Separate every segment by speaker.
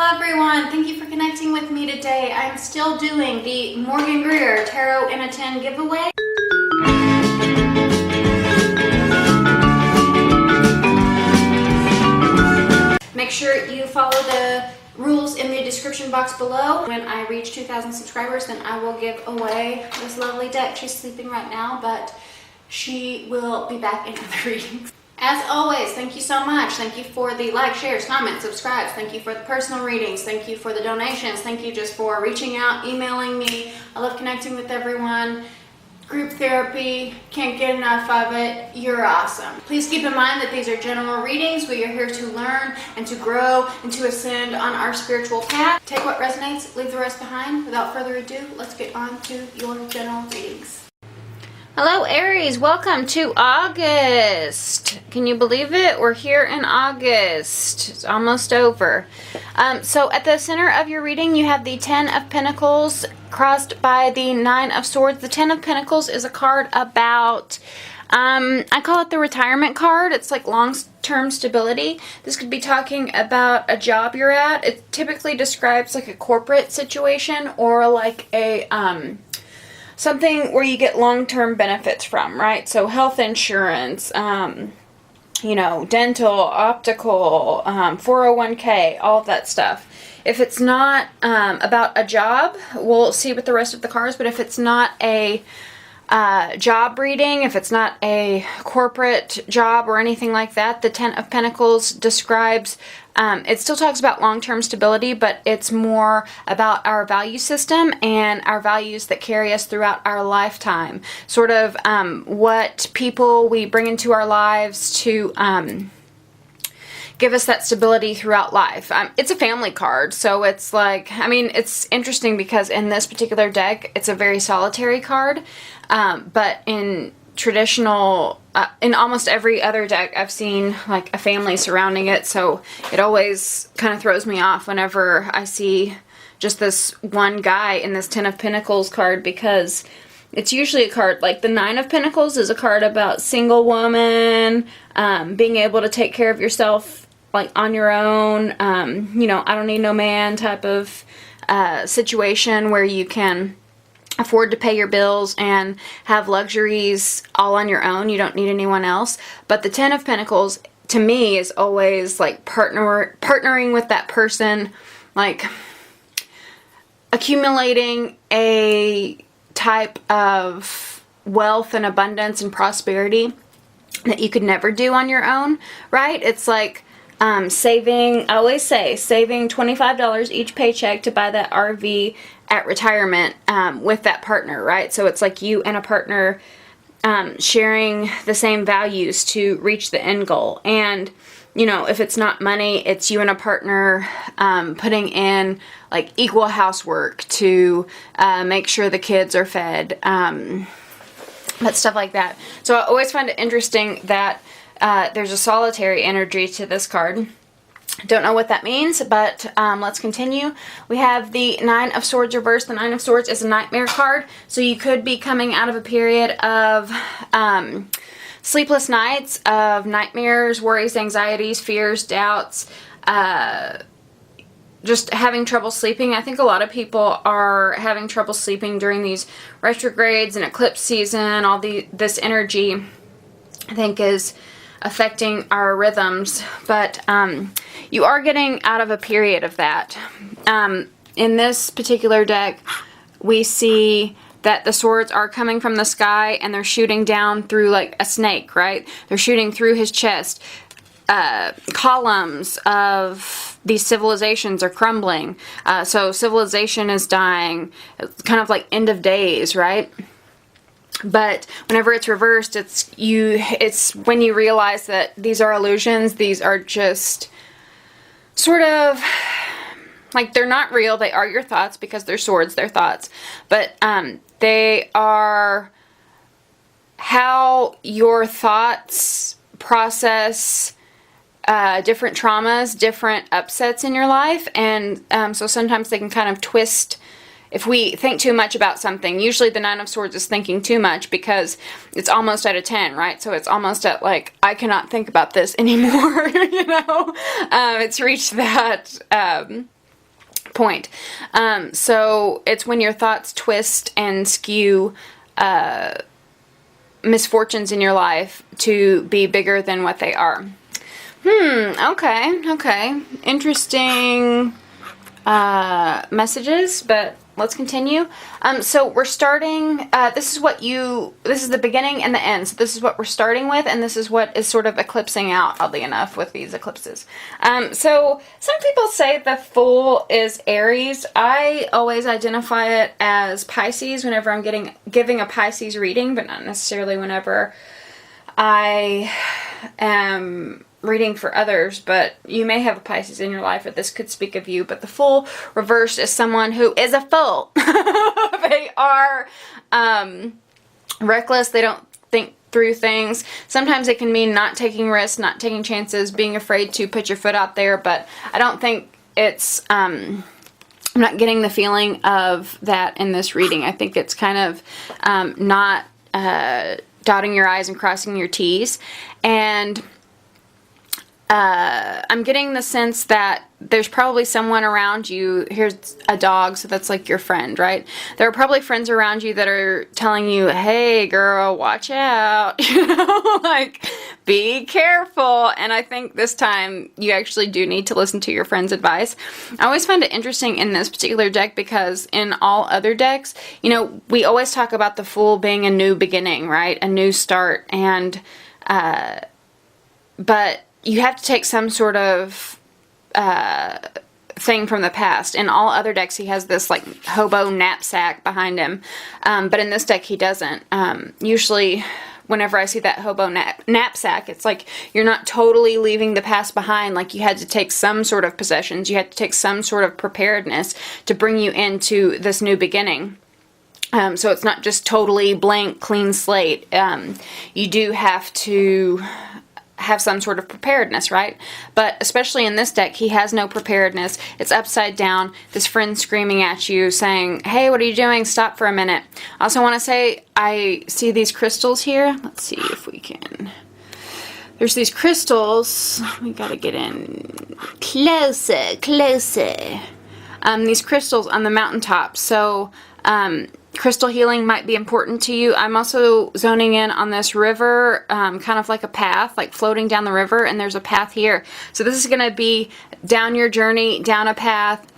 Speaker 1: everyone, thank you for connecting with me today. I'm still doing the Morgan-GREER Tarot in a Tin giveaway. Make sure you follow the rules in the description box below. When I reach 2,000 subscribers, then I will give away this lovely deck. She's sleeping right now, but she will be back in other readings. As always, thank you so much. Thank you for the likes, shares, comments, subscribes. Thank you for the personal readings. Thank you for the donations. Thank you just for reaching out, emailing me. I love connecting with everyone. Group therapy, can't get enough of it. You're awesome. Please keep in mind that these are general readings. We are here to learn and to grow and to ascend on our spiritual path. Take what resonates, leave the rest behind. Without further ado, let's get on to your general readings. Hello Aries, welcome to August. Can you believe it? We're here in August. It's almost over. So at the center of your reading you have the 10 of Pentacles crossed by the 9 of Swords. The 10 of Pentacles is a card about, I call it the retirement card. It's like long-term stability. This could be talking about a job you're at. It typically describes like a corporate situation or like a, something where you get long-term benefits from, right? So health insurance, you know, dental, optical, 401k, all of that stuff. If it's not about a job, we'll see with the rest of the cards, but if it's not a job reading, if it's not a corporate job or anything like that, the 10 of Pentacles describes, it still talks about long-term stability, but it's more about our value system and our values that carry us throughout our lifetime. Sort of what people we bring into our lives to give us that stability throughout life. It's a family card, so it's like, I mean, it's interesting because in this particular deck, it's a very solitary card, but in traditional, in almost every other deck, I've seen like a family surrounding it, so it always kind of throws me off whenever I see just this one guy in this 10 of Pentacles card, because it's usually a card, like the 9 of Pentacles is a card about single woman, being able to take care of yourself like on your own, you know, I don't need no man type of situation where you can afford to pay your bills and have luxuries all on your own. You don't need anyone else. But the 10 of Pentacles to me is always like partnering with that person, like accumulating a type of wealth and abundance and prosperity that you could never do on your own, right? It's like saving, I always say, saving $25 each paycheck to buy that RV at retirement with that partner, right? So it's like you and a partner sharing the same values to reach the end goal. And, you know, if it's not money, it's you and a partner putting in like equal housework to make sure the kids are fed, but stuff like that. So I always find it interesting that there's a solitary energy to this card. Don't know what that means, but let's continue. We have the 9 of Swords reversed. The 9 of Swords is a nightmare card, so you could be coming out of a period of sleepless nights, of nightmares, worries, anxieties, fears, doubts, just having trouble sleeping. I think a lot of people are having trouble sleeping during these retrogrades and eclipse season. All this energy, I think, is affecting our rhythms, but you are getting out of a period of that. In this particular deck, we see that the swords are coming from the sky and they're shooting down through like a snake, right? They're shooting through his chest. Columns of these civilizations are crumbling. So civilization is dying. It's kind of like end of days, right? But whenever it's reversed, it's when you realize that these are illusions. These are just sort of like, they're not real. They are your thoughts because they're swords, they're thoughts. But they are how your thoughts process different traumas, different upsets in your life. And so sometimes they can kind of twist. If we think too much about something, usually the 9 of Swords is thinking too much because it's almost at a 10, right? So it's almost at like, I cannot think about this anymore, you know? It's reached that
Speaker 2: point. So it's when your thoughts twist and skew misfortunes in your life to be bigger than what they are. Okay. Interesting messages, but let's continue. So we're starting, this is the beginning and the end. So this is what we're starting with, and this is what is sort of eclipsing out, oddly enough, with these eclipses. So some people say the Fool is Aries. I always identify it as Pisces whenever I'm giving a Pisces reading, but not necessarily whenever I am reading for others. But you may have a Pisces in your life, or this could speak of you. But the Fool reversed is someone who is a fool. They are reckless. They don't think through things. Sometimes it can mean not taking risks, not taking chances, being afraid to put your foot out there. But I don't think it's I'm not getting the feeling of that in this reading. I think it's kind of not dotting your I's and crossing your T's. And I'm getting the sense that there's probably someone around you. Here's a dog, so that's like your friend, right? There are probably friends around you that are telling you, hey girl, watch out, like, be careful. And I think this time you actually do need to listen to your friend's advice. I always find it interesting in this particular deck because in all other decks, we always talk about the Fool being a new beginning, right? A new start. And, but you have to take some sort of thing from the past. In all other decks, he has this like hobo knapsack behind him, but in this deck he doesn't. Usually whenever I see that hobo knapsack, it's like you're not totally leaving the past behind. Like you had to take some sort of possessions, you had to take some sort of preparedness to bring you into this new beginning. So it's not just totally blank, clean slate. You do have to have some sort of preparedness, right? But especially in this deck, he has no preparedness. It's upside down. This friend screaming at you saying, hey, what are you doing? Stop for a minute. I also want to say, I see these crystals here. Let's see if we can. There's these crystals. We gotta get in closer. These crystals on the mountaintop. So, crystal healing might be important to you. I'm also zoning in on this river, kind of like a path, like floating down the river, and there's a path here. So this is going to be down your journey, down a path,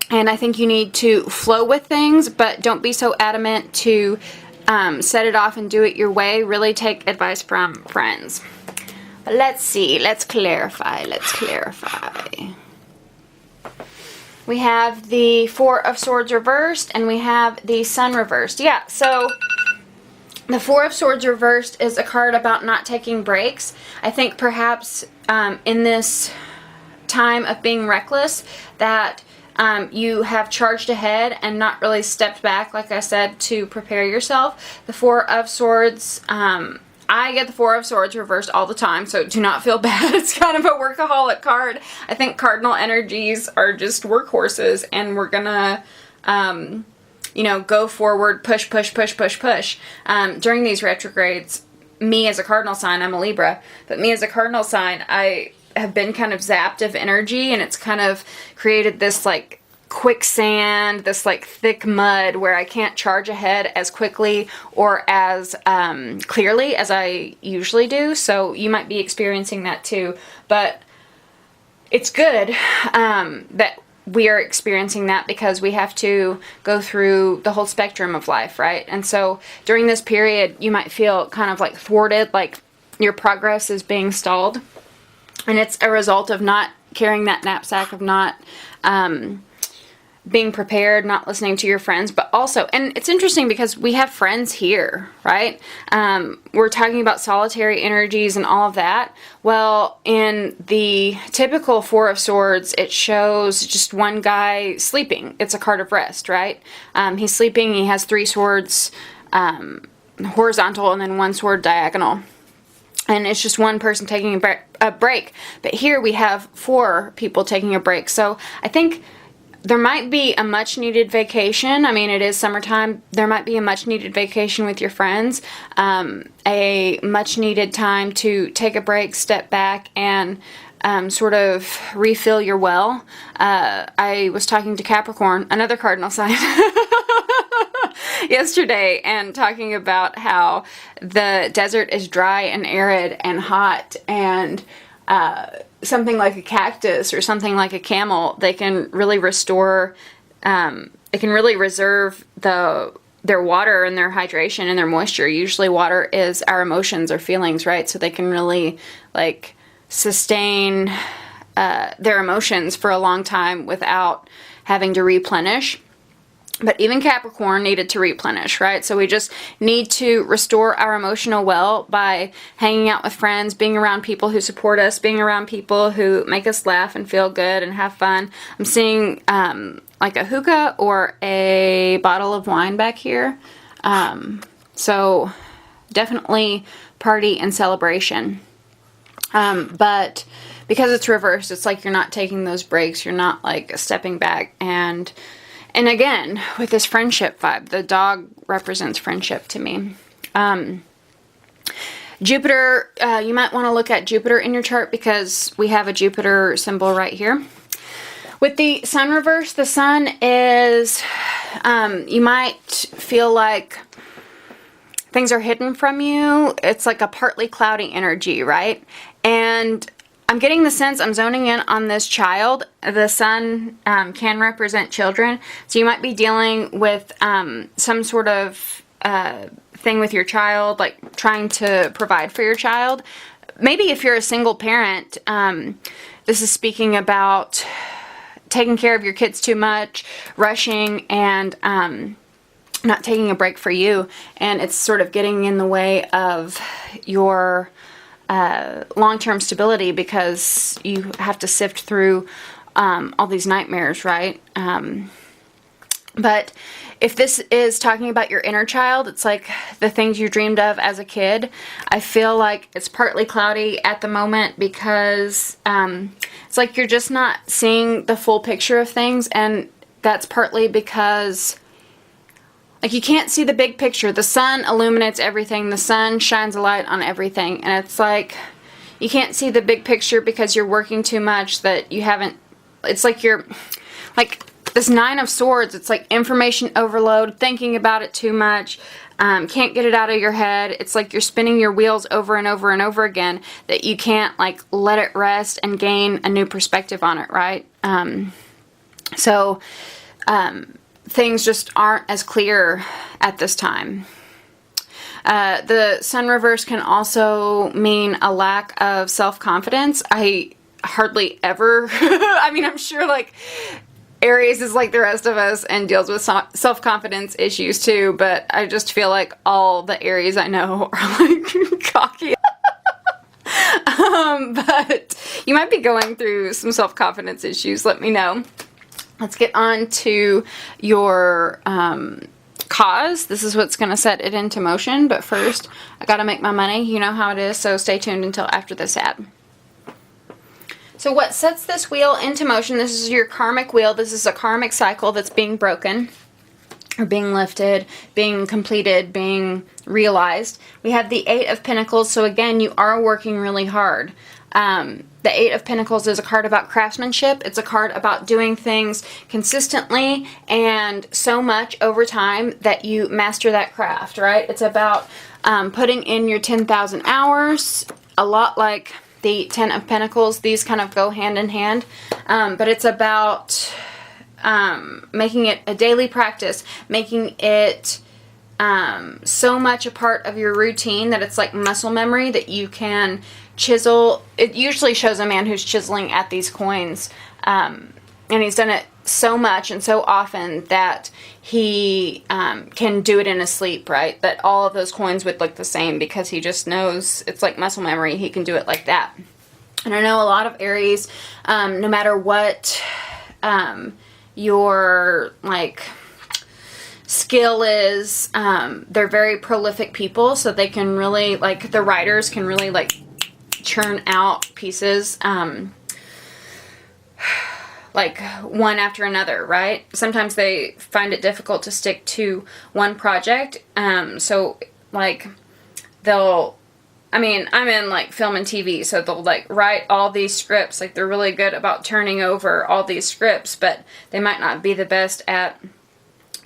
Speaker 2: and I think you need to flow with things, but don't be so adamant to set it off and do it your way. Really take advice from friends. But let's see, let's clarify. We have the Four of Swords reversed, and we have the Sun reversed. Yeah, so the Four of Swords reversed is a card about not taking breaks. I think perhaps in this time of being reckless that you have charged ahead and not really stepped back, like I said, to prepare yourself. The Four of Swords, I get the Four of Swords reversed all the time, so do not feel bad. It's kind of a workaholic card. I think cardinal energies are just workhorses, and we're gonna, go forward, push. During these retrogrades, me as a cardinal sign, I'm a Libra, but me as a cardinal sign, I have been kind of zapped of energy, and it's kind of created this, like, quicksand, this like thick mud where I can't charge ahead as quickly or as clearly as I usually do. So you might be experiencing that too, but it's good that we are experiencing that because we have to go through the whole spectrum of life, right? And so during this period you might feel kind of like thwarted, like your progress is being stalled, and it's a result of not carrying that knapsack, of not being prepared, not listening to your friends, but also, and it's interesting because we have friends here, right? We're talking about solitary energies and all of that. Well, in the typical Four of Swords, it shows just one guy sleeping. It's a card of rest, right? He's sleeping, he has three swords horizontal and then one sword diagonal. And it's just one person taking a break. But here we have four people taking a break. So I think there might be a much needed vacation. I mean, it is summertime. There might be a much needed vacation with your friends. A much needed time to take a break, step back, and sort of refill your well. I was talking to Capricorn, another cardinal sign, yesterday, and talking about how the desert is dry and arid and hot, and something like a cactus or something like a camel, they can really restore, it can really reserve their water and their hydration and their moisture. Usually water is our emotions or feelings, right? So they can really like sustain their emotions for a long time without having to replenish. But even Capricorn needed to replenish, right? So we just need to restore our emotional well by hanging out with friends, being around people who support us, being around people who make us laugh and feel good and have fun. I'm seeing like a hookah or a bottle of wine back here. So definitely party and celebration. But because it's reversed, it's like you're not taking those breaks. You're not like stepping back. And again, with this friendship vibe, the dog represents friendship to me. Jupiter, you might want to look at Jupiter in your chart because we have a Jupiter symbol right here. With the sun reversed, the sun is, you might feel like things are hidden from you. It's like a partly cloudy energy, right? And I'm getting the sense, I'm zoning in on this child. The sun can represent children. So you might be dealing with some sort of thing with your child, like trying to provide for your child. Maybe if you're a single parent, this is speaking about taking care of your kids too much, rushing, and not taking a break for you. And it's sort of getting in the way of your long-term stability because you have to sift through all these nightmares, right? But if this is talking about your inner child, it's like the things you dreamed of as a kid. I feel like it's partly cloudy at the moment because it's like you're just not seeing the full picture of things, and that's partly because like you can't see the big picture. The sun illuminates everything. The sun shines a light on everything. And it's like you can't see the big picture because you're working too much that you haven't, it's like you're, like this Nine of Swords, it's like information overload, thinking about it too much, can't get it out of your head. It's like you're spinning your wheels over and over and over again that you can't like let it rest and gain a new perspective on it, right? Things just aren't as clear at this time. The sun reverse can also mean a lack of self-confidence. I hardly ever, I mean, I'm sure like Aries is like the rest of us and deals with self-confidence issues too, but I just feel like all the Aries I know are like cocky. But you might be going through some self-confidence issues. Let me know. Let's get on to your cause. This is what's going to set it into motion. But first, I got to make my money. You know how it is, so stay tuned until after this ad. So what sets this wheel into motion, this is your karmic wheel. This is a karmic cycle that's being broken, or being lifted, being completed, being realized. We have the Eight of Pinnacles, so again, you are working really hard. The Eight of Pinnacles is a card about craftsmanship. It's a card about doing things consistently and so much over time that you master that craft, right? It's about putting in your 10,000 hours, a lot like the Ten of Pentacles. These kind of go hand in hand, but it's about making it a daily practice, making it so much a part of your routine that it's like muscle memory that you can chisel. It usually shows a man who's chiseling at these coins, and he's done it so much and so often that he can do it in his sleep, right? That all of those coins would look the same because he just knows, it's like muscle memory, he can do it like that. And I know a lot of Aries, no matter what your like skill is, they're very prolific people, so they can really, like the writers can really like churn out pieces like one after another, right? Sometimes they find it difficult to stick to one project, so like they'll I mean, I'm in like film and TV, so they'll like write all these scripts. Like they're really good about turning over all these scripts, but they might not be the best at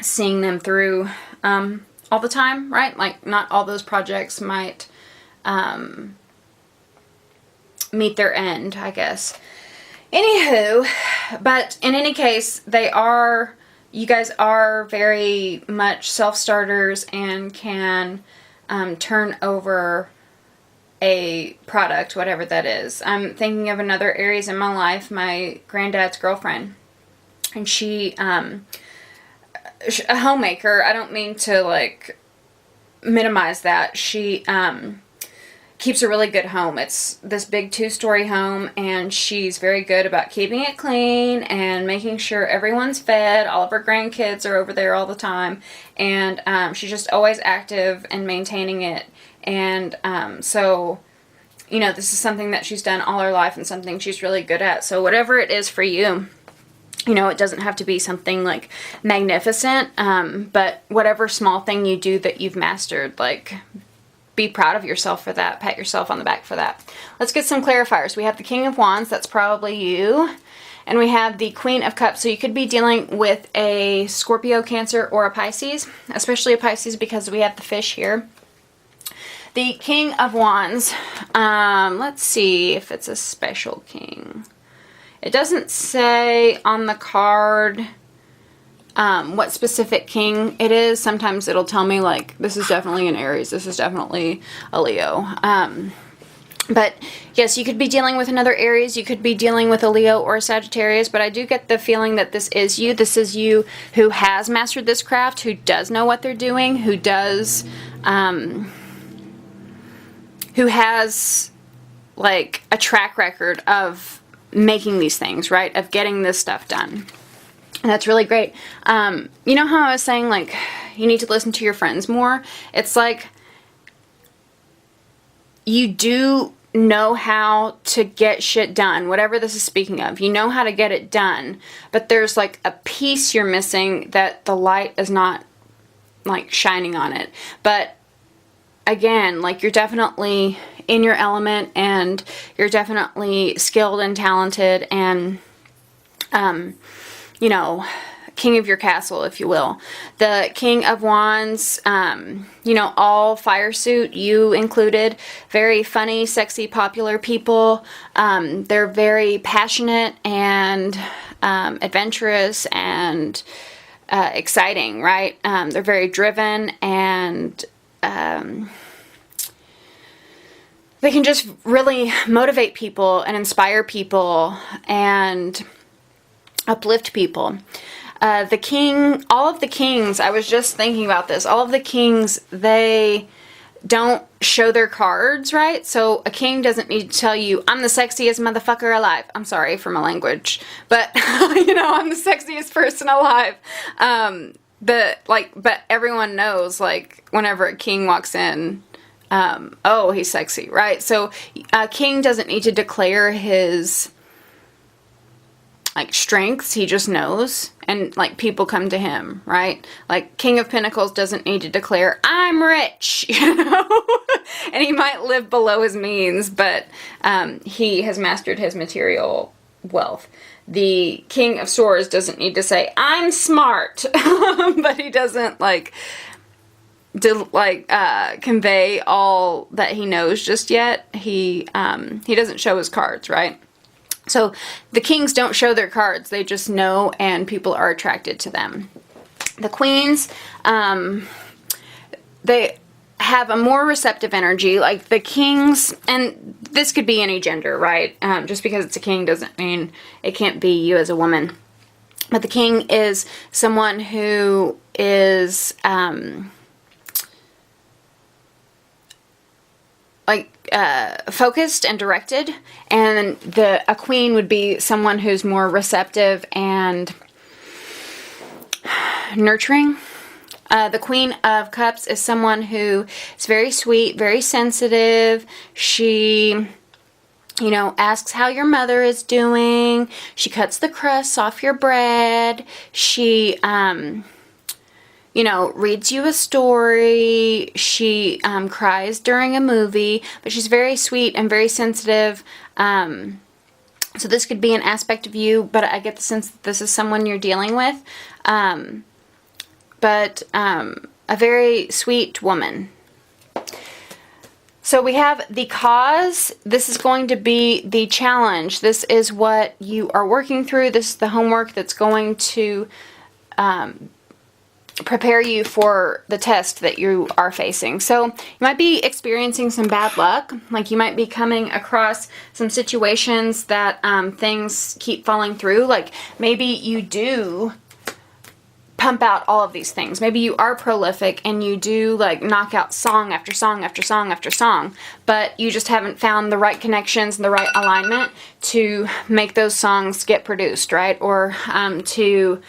Speaker 2: seeing them through all the time, right? Like not all those projects might meet their end, I guess. Anywho, but in any case, you guys are very much self-starters and can turn over a product, whatever that is. I'm thinking of another Aries in my life, my granddad's girlfriend. And she, a homemaker. I don't mean to, like, minimize that. She keeps a really good home. It's this big 2-story home, and she's very good about keeping it clean and making sure everyone's fed. All of her grandkids are over there all the time, and she's just always active and maintaining it. And so, you know, this is something that she's done all her life and something she's really good at. So whatever it is for you, you know, it doesn't have to be something like magnificent, but whatever small thing you do that you've mastered, like, be proud of yourself for that. Pat yourself on the back for that. Let's get some clarifiers. We have the King of Wands. That's probably you. And we have the Queen of Cups. So you could be dealing with a Scorpio, Cancer, or a Pisces. Especially a Pisces because we have the fish here. The King of Wands. Let's see if it's a special king. It doesn't say on the card what specific king it is. Sometimes it'll tell me, like, this is definitely an Aries, this is definitely a Leo. But yes, you could be dealing with another Aries, you could be dealing with a Leo or a Sagittarius, but I do get the feeling that this is you. This is you who has mastered this craft, who does know what they're doing, who does, who has, like, a track record of making these things, right? Of getting this stuff done. And that's really great. You know how I was saying, like, you need to listen to your friends more? It's like, you do know how to get shit done, whatever this is speaking of. You know how to get it done, but there's, like, a piece you're missing that the light is not, like, shining on it. But again, like, you're definitely in your element, and you're definitely skilled and talented, and you know, king of your castle, if you will. The King of Wands, you know, all fire suit, you included, very funny, sexy, popular people. They're very passionate and adventurous and exciting, right? They're very driven, and they can just really motivate people and inspire people and uplift people. The king, all of the kings, I was just thinking about this, all of the kings, they don't show their cards, right? So a king doesn't need to tell you, I'm the sexiest motherfucker alive. I'm sorry for my language, but you know, I'm the sexiest person alive. But everyone knows, like, whenever a king walks in, oh, he's sexy, right? So a king doesn't need to declare his, like, strengths. He just knows, and, like, people come to him, right? Like, King of Pinnacles doesn't need to declare, I'm rich, you know? And he might live below his means, but he has mastered his material wealth. The King of Swords doesn't need to say, I'm smart, but he doesn't, like, convey all that he knows just yet. He doesn't show his cards, right? So the kings don't show their cards, they just know, and people are attracted to them. The queens, they have a more receptive energy. Like the kings, and this could be any gender, right? Just because it's a king doesn't mean it can't be you as a woman. But the king is someone who is focused and directed, and a queen would be someone who's more receptive and nurturing. The Queen of Cups is someone who is very sweet, very sensitive. She, you know, asks how your mother is doing. She cuts the crusts off your bread. She, you know, reads you a story. She cries during a movie, but she's very sweet and very sensitive. So this could be an aspect of you, but I get the sense that this is someone you're dealing with. But a very sweet woman. So we have the cause. This is going to be the challenge. This is what you are working through. This is the homework that's going to prepare you for the test that you are facing. So you might be experiencing some bad luck. Like you might be coming across some situations that things keep falling through. Like maybe you do pump out all of these things. Maybe you are prolific and you do like knock out song after song after song after song, but you just haven't found the right connections and the right alignment to make those songs get produced, right? Or to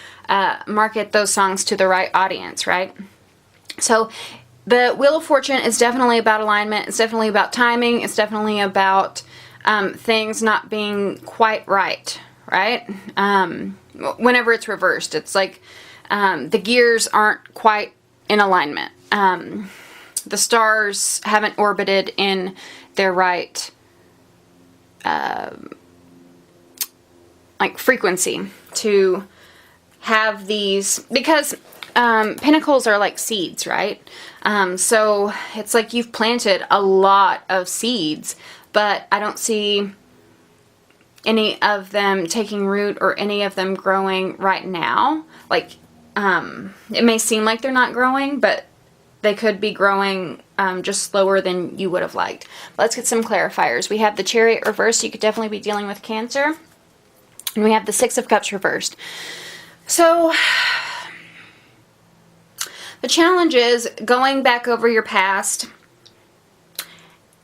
Speaker 2: market those songs to the right audience, right? So the Wheel of Fortune is definitely about alignment. It's definitely about timing. It's definitely about things not being quite right, right? Whenever it's reversed, it's like the gears aren't quite in alignment. The stars haven't orbited in their right like frequency to have these, because pinnacles are like seeds, right? So it's like you've planted a lot of seeds, but I don't see any of them taking root or any of them growing right now. Like it may seem like they're not growing, but they could be growing just slower than you would have liked. Let's get some clarifiers. We have the Chariot reversed. You could definitely be dealing with Cancer. And we have the Six of Cups reversed. So the challenge is going back over your past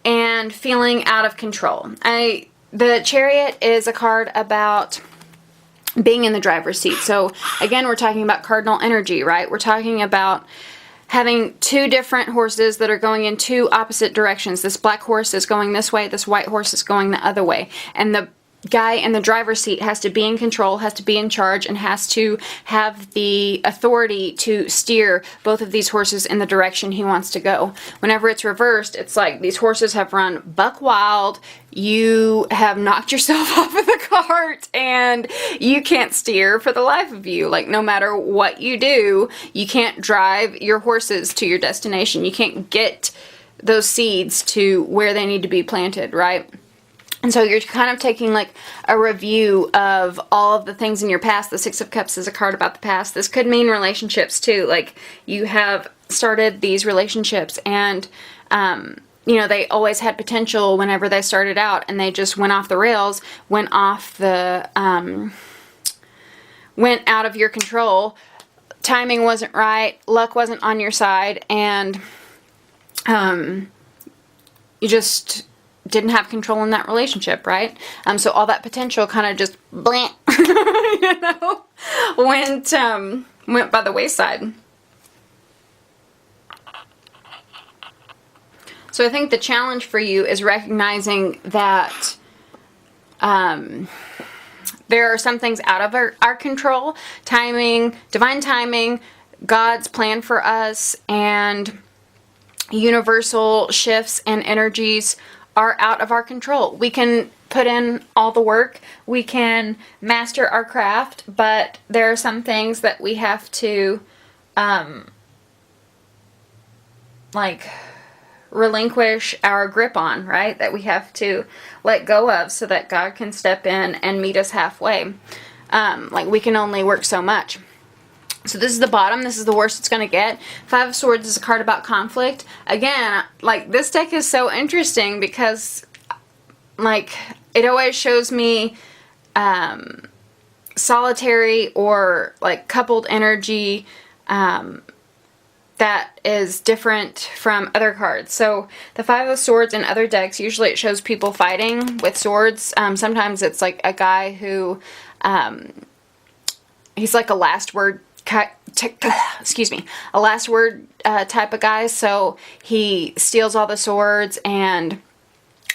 Speaker 2: and feeling out of control. The Chariot is a card about being in the driver's seat. So again, we're talking about cardinal energy, right? We're talking about having two different horses that are going in two opposite directions. This black horse is going this way, this white horse is going the other way. And the guy in the driver's seat has to be in control, has to be in charge, and has to have the authority to steer both of these horses in the direction he wants to go. Whenever it's reversed, it's like these horses have run buck wild, you have knocked yourself off of the cart, and you can't steer for the life of you. Like no matter what you do, you can't drive your horses to your destination. You can't get those seeds to where they need to be planted, right? And so you're kind of taking like a review of all of the things in your past. The Six of Cups is a card about the past. This could mean relationships too. Like you have started these relationships and, you know, they always had potential whenever they started out and they just went off the rails, went off the, went out of your control. Timing wasn't right. Luck wasn't on your side. And, you just didn't have control in that relationship, right? So all that potential kind of just blank, you know, went by the wayside. So I think the challenge for you is recognizing that there are some things out of our control. Timing, divine timing, God's plan for us, and universal shifts and energies are out of our control. We can put in all the work, we can master our craft, but there are some things that we have to like relinquish our grip on, right? That we have to let go of so that God can step in and meet us halfway. Like we can only work so much. So this is the bottom. This is the worst it's going to get. Five of Swords is a card about conflict. Again, like this deck is so interesting because like it always shows me solitary or like coupled energy that is different from other cards. So the Five of Swords in other decks, usually it shows people fighting with swords. Sometimes it's like a guy who he's like a last word a last word type of guy. So he steals all the swords and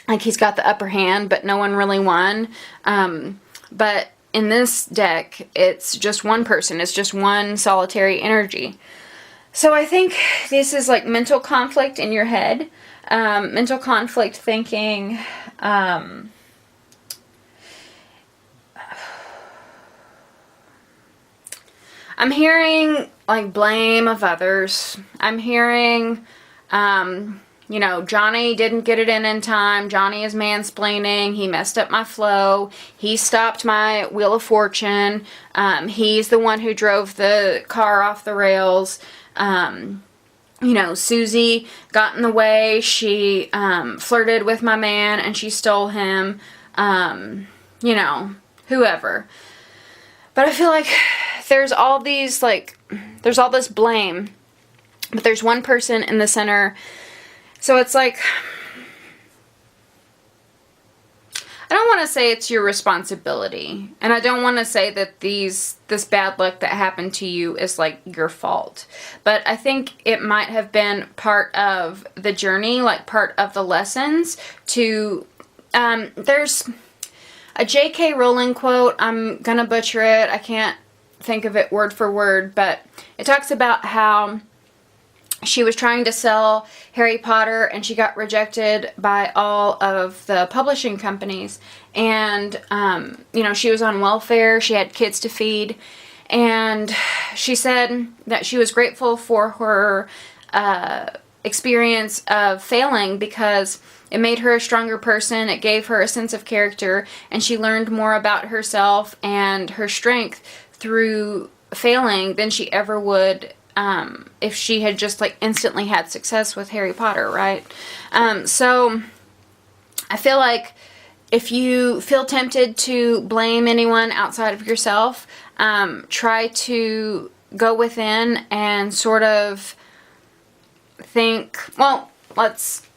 Speaker 2: like he's got the upper hand, but no one really won. But in this deck, it's just one person. It's just one solitary energy. So I think this is like mental conflict in your head. Mental conflict thinking, I'm hearing like blame of others. I'm hearing, you know, Johnny didn't get it in time. Johnny is mansplaining. He messed up my flow. He stopped my wheel of fortune. He's the one who drove the car off the rails. You know, Susie got in the way. She flirted with my man and she stole him. You know, whoever. But I feel like there's all these, like, there's all this blame. But there's one person in the center. So it's like, I don't want to say it's your responsibility. And I don't want to say that this bad luck that happened to you is like your fault. But I think it might have been part of the journey, like part of the lessons to, there's a J.K. Rowling quote. I'm going to butcher it. I can't think of it word for word, but it talks about how she was trying to sell Harry Potter and she got rejected by all of the publishing companies. And, you know, she was on welfare. She had kids to feed. And she said that she was grateful for her experience of failing because it made her a stronger person. It gave her a sense of character. And she learned more about herself and her strength through failing than she ever would if she had just like instantly had success with Harry Potter, right? So I feel like if you feel tempted to blame anyone outside of yourself, try to go within and sort of think, well, let's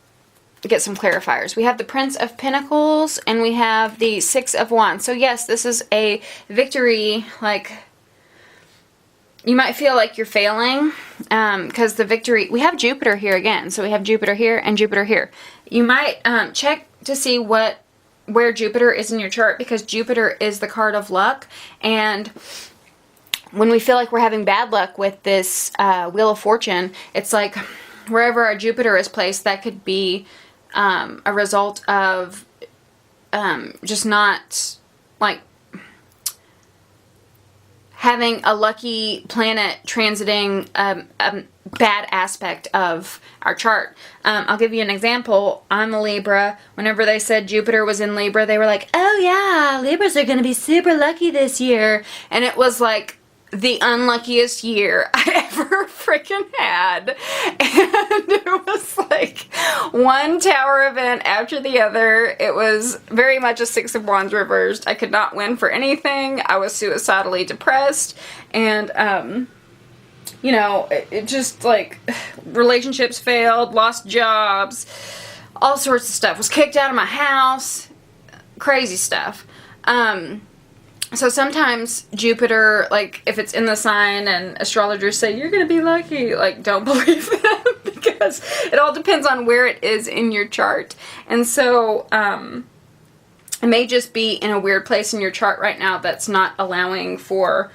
Speaker 2: get some clarifiers. We have the Prince of Pinnacles and we have the Six of Wands. So yes, this is a victory, like, you might feel like you're failing because the victory, we have Jupiter here again. So we have Jupiter here and Jupiter here. You might check to see where Jupiter is in your chart because Jupiter is the card of luck. And when we feel like we're having bad luck with this Wheel of Fortune, it's like wherever our Jupiter is placed, that could be a result of just not like having a lucky planet transiting a bad aspect of our chart. I'll give you an example. I'm a Libra. Whenever they said Jupiter was in Libra, they were like, oh yeah, Libras are going to be super lucky this year. And it was like the unluckiest year I ever freaking had. And it was like one tower event after the other. It was very much a Six of Wands reversed. I could not win for anything. I was suicidally depressed. And, you know, it just like relationships failed, lost jobs, all sorts of stuff. Was kicked out of my house. Crazy stuff. So sometimes Jupiter, like, if it's in the sign and astrologers say, you're going to be lucky, like, don't believe them because it all depends on where it is in your chart. And so, it may just be in a weird place in your chart right now that's not allowing for,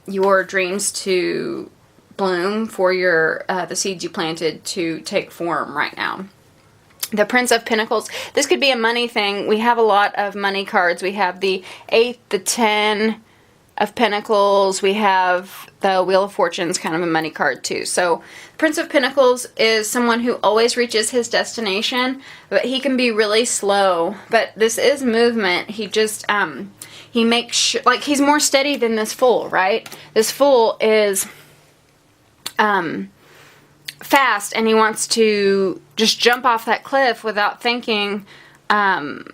Speaker 2: your dreams to bloom, for your, the seeds you planted to take form right now. The Prince of Pinnacles. This could be a money thing. We have a lot of money cards. We have the 8, the 10 of Pentacles. We have the Wheel of Fortune's kind of a money card too. So Prince of Pinnacles is someone who always reaches his destination, but he can be really slow. But this is movement. He just, he makes sure, like, he's more steady than this Fool, right? This Fool is, fast and he wants to just jump off that cliff without thinking. You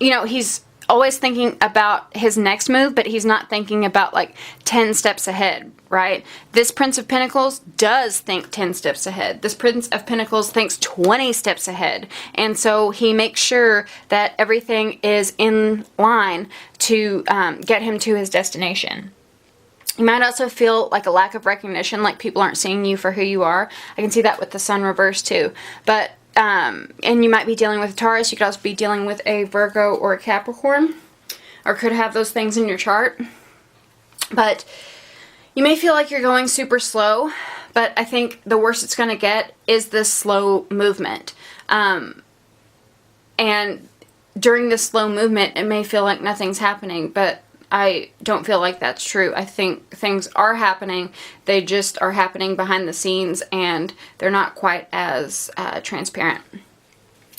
Speaker 2: know, he's always thinking about his next move, but he's not thinking about like 10 steps ahead, right? This Prince of Pentacles does think 10 steps ahead. This Prince of Pentacles thinks 20 steps ahead. And so he makes sure that everything is in line to get him to his destination. You might also feel like a lack of recognition, like people aren't seeing you for who you are. I can see that with the Sun reverse too. But, and you might be dealing with a Taurus. You could also be dealing with a Virgo or a Capricorn, or could have those things in your chart. But You may feel like you're going super slow, but I think the worst it's going to get is this slow movement. And during this slow movement, it may feel like nothing's happening, but I don't feel like that's true. I think things are happening. They just are happening behind the scenes, and they're not quite as transparent.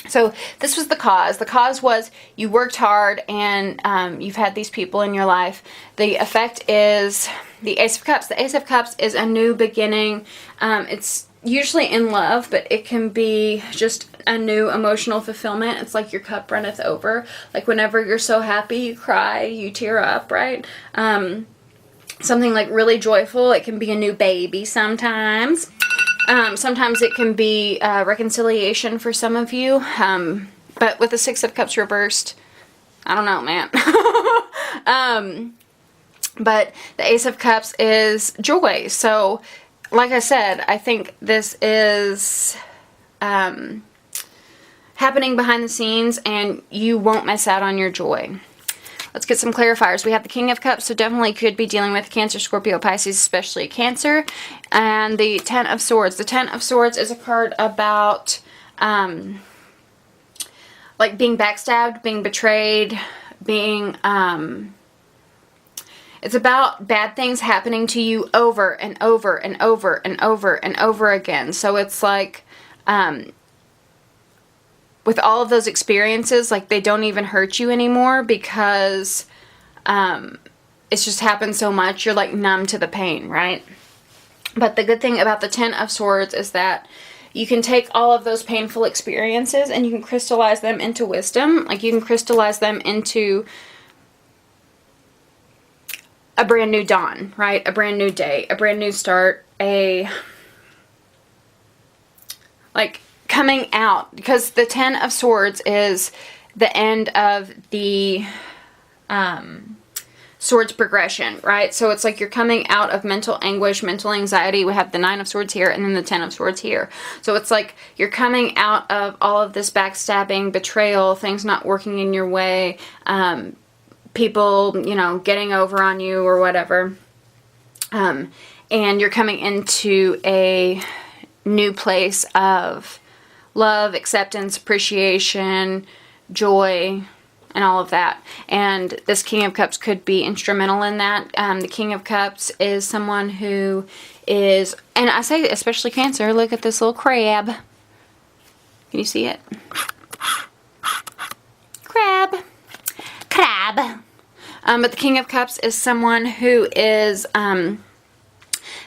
Speaker 2: So this was the cause. The cause was you worked hard, and you've had these people in your life. The effect is the Ace of Cups. The Ace of Cups is a new beginning. It's usually in love, but it can be just a new emotional fulfillment. It's like your cup runneth over. Like whenever you're so happy, you cry, you tear up, right? Something like really joyful. It can be a new baby sometimes. Sometimes it can be reconciliation for some of you. But with the Six of Cups reversed, I don't know, man. But the Ace of Cups is joy. So, like I said, I think this is happening behind the scenes, and you won't miss out on your joy. Let's get some clarifiers. We have the King of Cups, so definitely could be dealing with Cancer, Scorpio, Pisces, especially Cancer. And the Ten of Swords. The Ten of Swords is a card about like being backstabbed, being betrayed, being... it's about bad things happening to you over and over and over and over and over again. So it's like... with all of those experiences, like, they don't even hurt you anymore because it's just happened so much, you're like numb to the pain, right? But the good thing about the Ten of Swords is that you can take all of those painful experiences and you can crystallize them into wisdom. Like, you can crystallize them into a brand new dawn, right? A brand new day, a brand new start, coming out, because the Ten of Swords is the end of the Swords progression, right? So it's like you're coming out of mental anguish, mental anxiety. We have the Nine of Swords here and then the Ten of Swords here. So it's like you're coming out of all of this backstabbing, betrayal, things not working in your way, people, you know, getting over on you or whatever. And you're coming into a new place of love, acceptance, appreciation, joy, and all of that. And this King of Cups could be instrumental in that. The King of Cups is someone who is, and I say especially Cancer, look at this little crab. Can you see it? Crab. But the King of Cups is someone who is,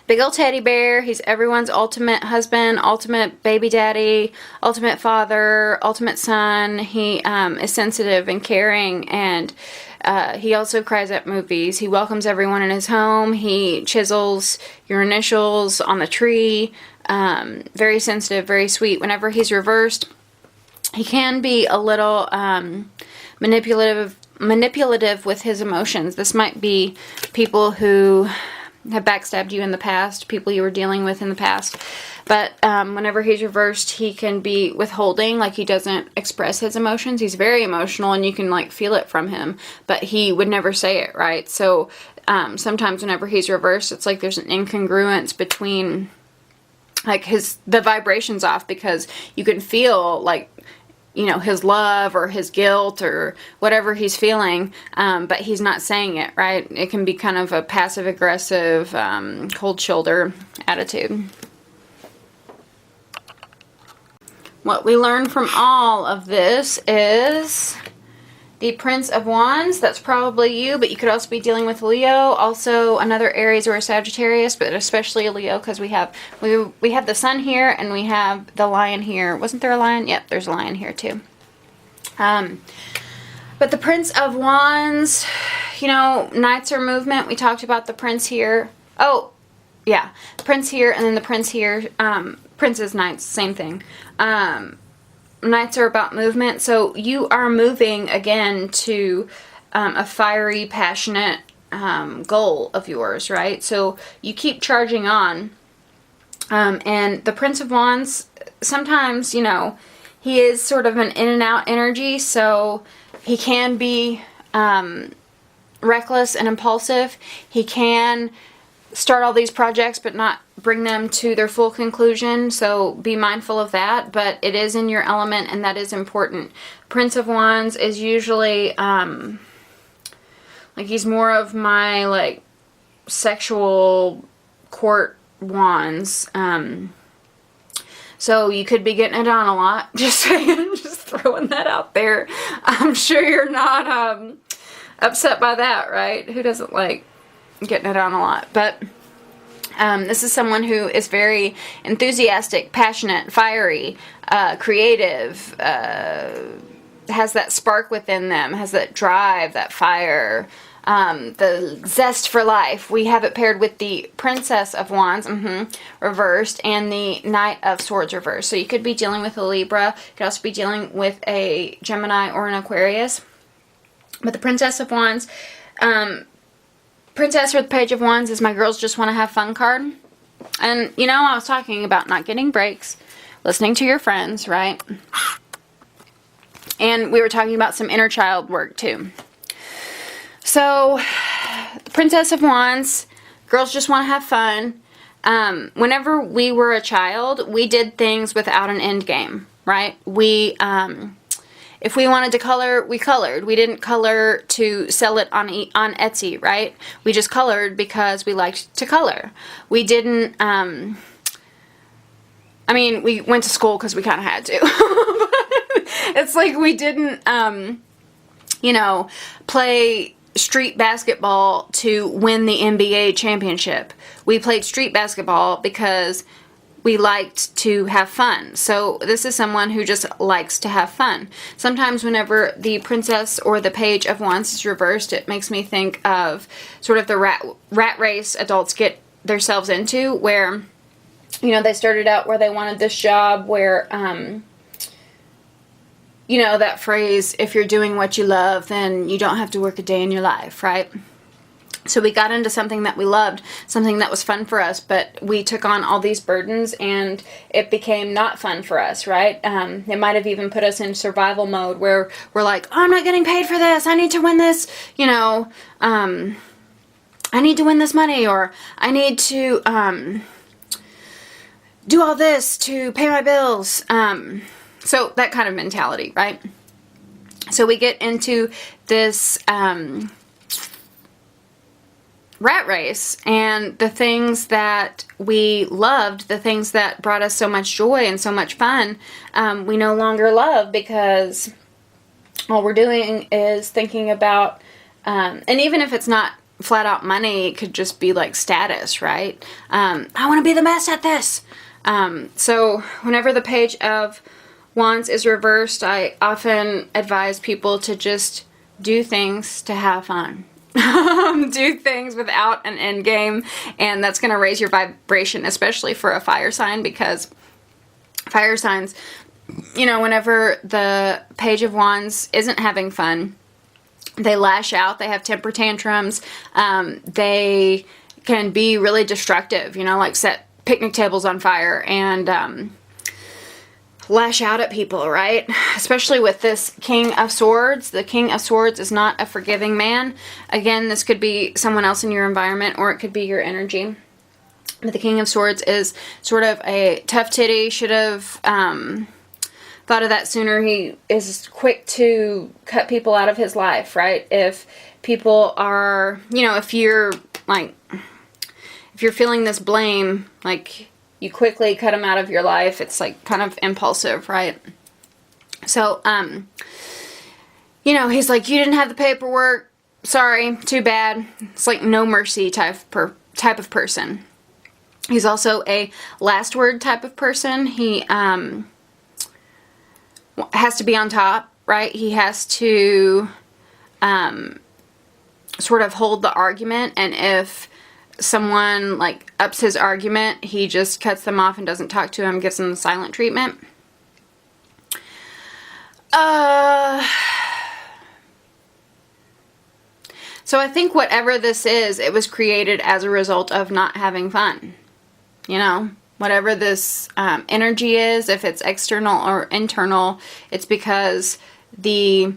Speaker 2: big old teddy bear. He's everyone's ultimate husband, ultimate baby daddy, ultimate father, ultimate son. He is sensitive and caring, and he also cries at movies. He welcomes everyone in his home. He chisels your initials on the tree. Very sensitive, very sweet. Whenever he's reversed, he can be a little manipulative with his emotions. This might be people who have backstabbed you in the past, people you were dealing with in the past. But whenever he's reversed, he can be withholding, like he doesn't express his emotions. He's very emotional, and you can like feel it from him, but he would never say it, right? So sometimes whenever he's reversed, it's like there's an incongruence between like the vibrations off, because you can feel like, you know, his love or his guilt or whatever he's feeling, but he's not saying it, right? It can be kind of a passive-aggressive, cold shoulder attitude. What we learn from all of this is the Prince of Wands. That's probably you, but you could also be dealing with Leo, also another Aries or a Sagittarius, but especially a Leo, because we have the Sun here and we have the Lion here. Wasn't there a lion? Yep, there's a lion here too. But the Prince of Wands, you know, Knights are movement. We talked about the Prince here. Oh, yeah, the Prince here and then the Prince here. Princes, Knights, same thing. Knights are about movement, so you are moving again to a fiery, passionate goal of yours, right? So you keep charging on. And the Prince of Wands, sometimes, you know, he is sort of an in and out energy, so he can be reckless and impulsive. He can start all these projects but not bring them to their full conclusion, so be mindful of that, but it is in your element and that is important. Prince of Wands is usually like he's more of my like sexual court wands, so you could be getting it on a lot. Just saying, just throwing that out there. I'm sure you're not upset by that, right? Who doesn't like getting it on a lot? But this is someone who is very enthusiastic, passionate, fiery, creative, has that spark within them, has that drive, that fire, the zest for life. We have it paired with the Princess of Wands, reversed, and the Knight of Swords reversed. So you could be dealing with a Libra, you could also be dealing with a Gemini or an Aquarius. But the Princess of Wands, Princess or the Page of Wands is my girls just want to have fun card. And, you know, I was talking about not getting breaks, listening to your friends, right? And we were talking about some inner child work, too. So, Princess of Wands, girls just want to have fun. Whenever we were a child, we did things without an end game, right? We, if we wanted to color, we colored. We didn't color to sell it on Etsy, right? We just colored because we liked to color. We didn't, I mean, we went to school because we kind of had to. It's like we didn't, you know, play street basketball to win the NBA championship. We played street basketball because we liked to have fun. So this is someone who just likes to have fun. Sometimes whenever the Princess or the Page of Wands is reversed, it makes me think of sort of the rat race adults get themselves into, where, you know, they started out where they wanted this job where, you know, that phrase, if you're doing what you love, then you don't have to work a day in your life, right? So we got into something that we loved, something that was fun for us, but we took on all these burdens and it became not fun for us, right? It might have even put us in survival mode where we're like, oh, I'm not getting paid for this, I need to win this, you know, I need to win this money, or I need to do all this to pay my bills. So that kind of mentality, right? So we get into this rat race, and the things that we loved, the things that brought us so much joy and so much fun, we no longer love because all we're doing is thinking about, and even if it's not flat out money, it could just be like status, right? I want to be the best at this. So whenever the Page of Wands is reversed, I often advise people to just do things to have fun. Do things without an end game, and that's going to raise your vibration, especially for a fire sign, because fire signs, you know, whenever the Page of Wands isn't having fun, they lash out, they have temper tantrums, they can be really destructive, you know, like set picnic tables on fire and lash out at people, right? Especially with this King of Swords. The King of Swords is not a forgiving man. Again, this could be someone else in your environment, or it could be your energy. But the King of Swords is sort of a tough titty, should have thought of that sooner. He is quick to cut people out of his life, right? If people are, you know, if you're like, if you're feeling this blame, like, you quickly cut them out of your life. It's like kind of impulsive, right? So, you know, he's like, you didn't have the paperwork. Sorry, too bad. It's like no mercy type of person. He's also a last word type of person. He has to be on top, right? He has to sort of hold the argument, and if someone like ups his argument, he just cuts them off and doesn't talk to him, gives them the silent treatment. So I think whatever this is, it was created as a result of not having fun. You know, whatever this energy is, if it's external or internal, it's because the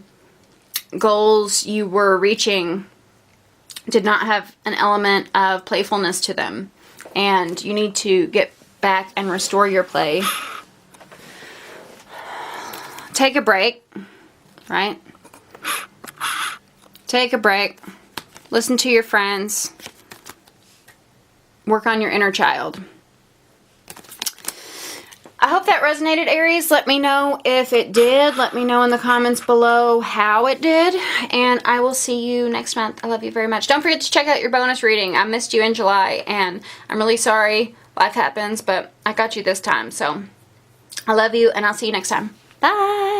Speaker 2: goals you were reaching did not have an element of playfulness to them. And you need to get back and restore your play. Take a break, right? Take a break. Listen to your friends. Work on your inner child. I hope that resonated, Aries. Let me know if it did. Let me know in the comments below how it did. And I will see you next month. I love you very much. Don't forget to check out your bonus reading. I missed you in July, and I'm really sorry. Life happens, but I got you this time. So I love you, and I'll see you next time. Bye.